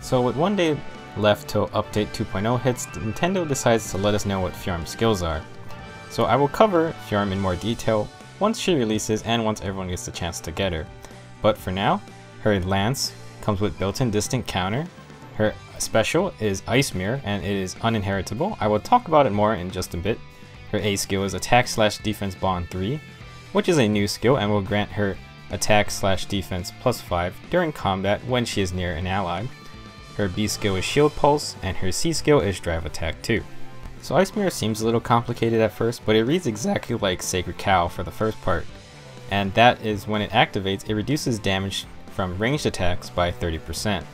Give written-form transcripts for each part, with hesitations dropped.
So with one day left till update 2.0 hits, Nintendo decides to let us know what Fjorm's skills are. So I will cover Fjorm in more detail once she releases and once everyone gets the chance to get her. But for now, her Lance comes with built-in distant counter. Her special is Ice Mirror and it is uninheritable. I will talk about it more in just a bit. Her A skill is Attack/Defense Bond 3, which is a new skill and will grant her Attack/Defense +5 during combat when she is near an ally. Her B skill is Shield Pulse and her C skill is Drive Attack 2. So Ice Mirror seems a little complicated at first, but it reads exactly like Sacred Cow for the first part. And that is when it activates, it reduces damage from ranged attacks by 30%.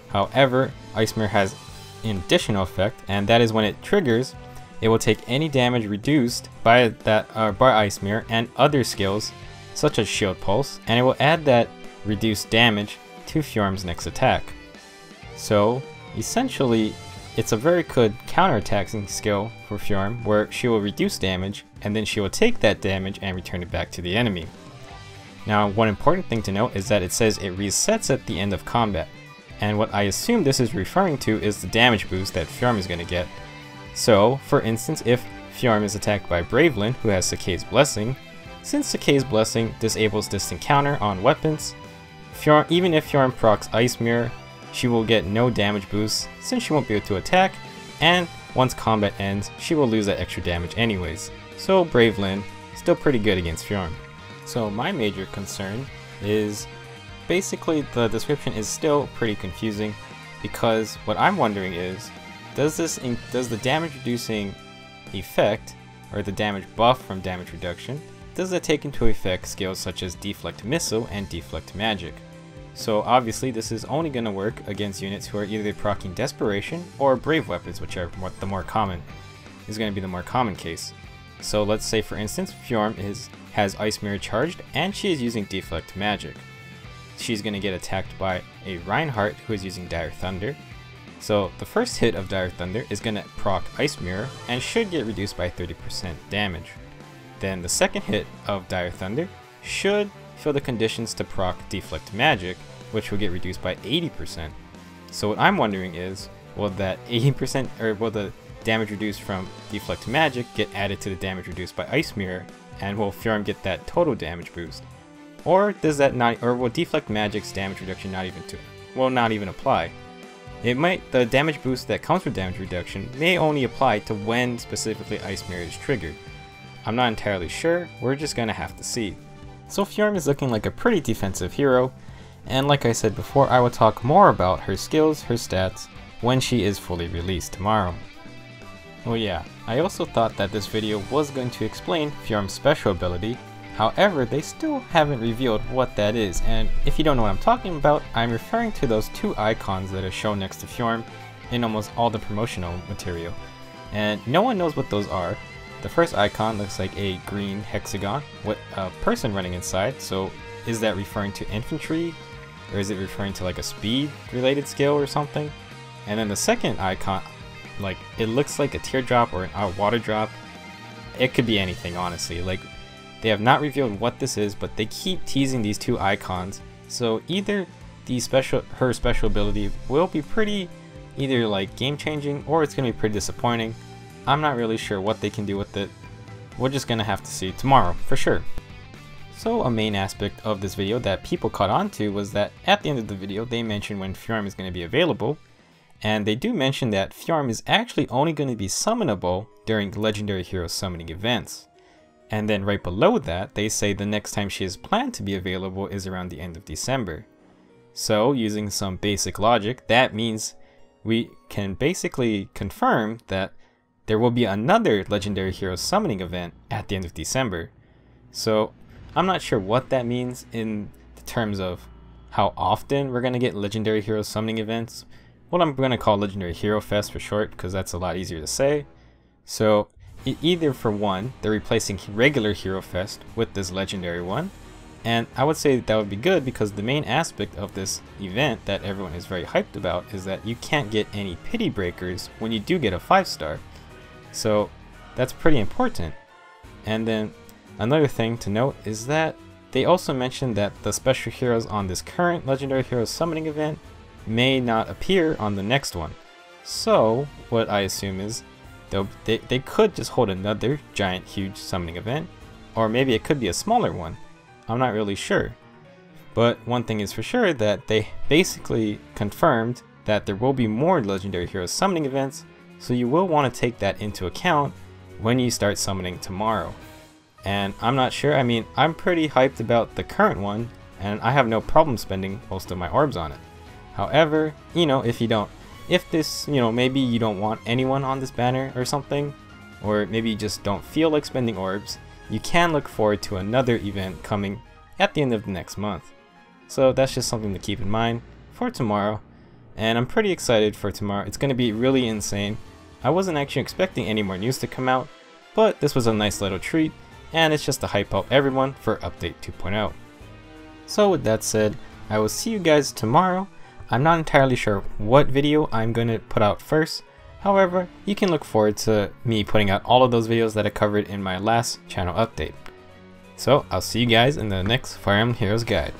However, Ice Mirror has an additional effect, and that is when it triggers, it will take any damage reduced by Ice Mirror and other skills such as Shield Pulse, and it will add that reduced damage to Fjorm's next attack. So essentially, it's a very good counterattacking skill for Fjorm where she will reduce damage and then she will take that damage and return it back to the enemy. Now, one important thing to note is that it says it resets at the end of combat, and what I assume this is referring to is the damage boost that Fjorm is going to get. So, for instance, if Fjorm is attacked by Bravelyn, who has Sakei's Blessing, since Sakei's Blessing disables distant counter on weapons, even if Fjorm procs Ice Mirror, she will get no damage boost since she won't be able to attack, and once combat ends, she will lose that extra damage anyways. So Bravelyn, still pretty good against Fjorm. So my major concern is basically the description is still pretty confusing, because what I'm wondering is, does the damage reducing effect, or the damage buff from damage reduction, does it take into effect skills such as Deflect Missile and Deflect Magic? So obviously this is only going to work against units who are either proccing Desperation or Brave Weapons, which are the more common, is going to be the more common case. So let's say for instance Fjorm has Ice Mirror charged and she is using Deflect Magic. She's going to get attacked by a Reinhardt who is using Dire Thunder. So the first hit of Dire Thunder is going to proc Ice Mirror and should get reduced by 30% damage. Then the second hit of Dire Thunder should fill the conditions to proc Deflect Magic, which will get reduced by 80%. So what I'm wondering is, will that 80% or will the damage reduced from Deflect Magic get added to the damage reduced by Ice Mirror, and will Fjorm get that total damage boost? Or does that not, or will Deflect Magic's damage reduction not even apply? The damage boost that comes from damage reduction may only apply to when specifically Ice Mirror is triggered. I'm not entirely sure, we're just gonna have to see. So Fjorm is looking like a pretty defensive hero, and like I said before, I will talk more about her skills, her stats, when she is fully released tomorrow. Oh yeah, I also thought that this video was going to explain Fjorm's special ability, however they still haven't revealed what that is, and if you don't know what I'm talking about, I'm referring to those two icons that are shown next to Fjorm in almost all the promotional material, and no one knows what those are. The first icon looks like a green hexagon with a person running inside, so is that referring to infantry, or is it referring to like a speed related skill or something? And then the second icon, like it looks like a teardrop or a water drop. It could be anything, honestly. Like, they have not revealed what this is, but they keep teasing these two icons, so either her special ability will be pretty either like game changing, or it's gonna be pretty disappointing. I'm not really sure what they can do with it. We're just gonna have to see tomorrow for sure. So a main aspect of this video that people caught on to was that at the end of the video they mentioned when Fjorm is going to be available, and they do mention that Fjorm is actually only going to be summonable during Legendary Hero summoning events. And then right below that they say the next time she is planned to be available is around the end of December. So using some basic logic, that means we can basically confirm that there will be another Legendary Hero summoning event at the end of December. So I'm not sure what that means in terms of how often we're going to get Legendary Hero summoning events. What I'm going to call Legendary Hero Fest for short, because that's a lot easier to say. So either for one, they're replacing regular Hero Fest with this legendary one, and I would say that would be good because the main aspect of this event that everyone is very hyped about is that you can't get any pity breakers when you do get a 5-star. So that's pretty important. And then another thing to note is that they also mentioned that the special heroes on this current Legendary Heroes summoning event may not appear on the next one. So what I assume is they could just hold another giant huge summoning event, or maybe it could be a smaller one. I'm not really sure. But one thing is for sure, that they basically confirmed that there will be more Legendary Heroes summoning events, so you will want to take that into account when you start summoning tomorrow. And I'm not sure, I mean, I'm pretty hyped about the current one, and I have no problem spending most of my orbs on it. However, you know, if this, you know, maybe you don't want anyone on this banner or something, or maybe you just don't feel like spending orbs, you can look forward to another event coming at the end of the next month. So that's just something to keep in mind for tomorrow, and I'm pretty excited for tomorrow. It's going to be really insane. I wasn't actually expecting any more news to come out, but this was a nice little treat, and it's just to hype up everyone for Update 2.0. So with that said, I will see you guys tomorrow. I'm not entirely sure what video I'm going to put out first. However, you can look forward to me putting out all of those videos that I covered in my last channel update. So I'll see you guys in the next Fire Emblem Heroes guide.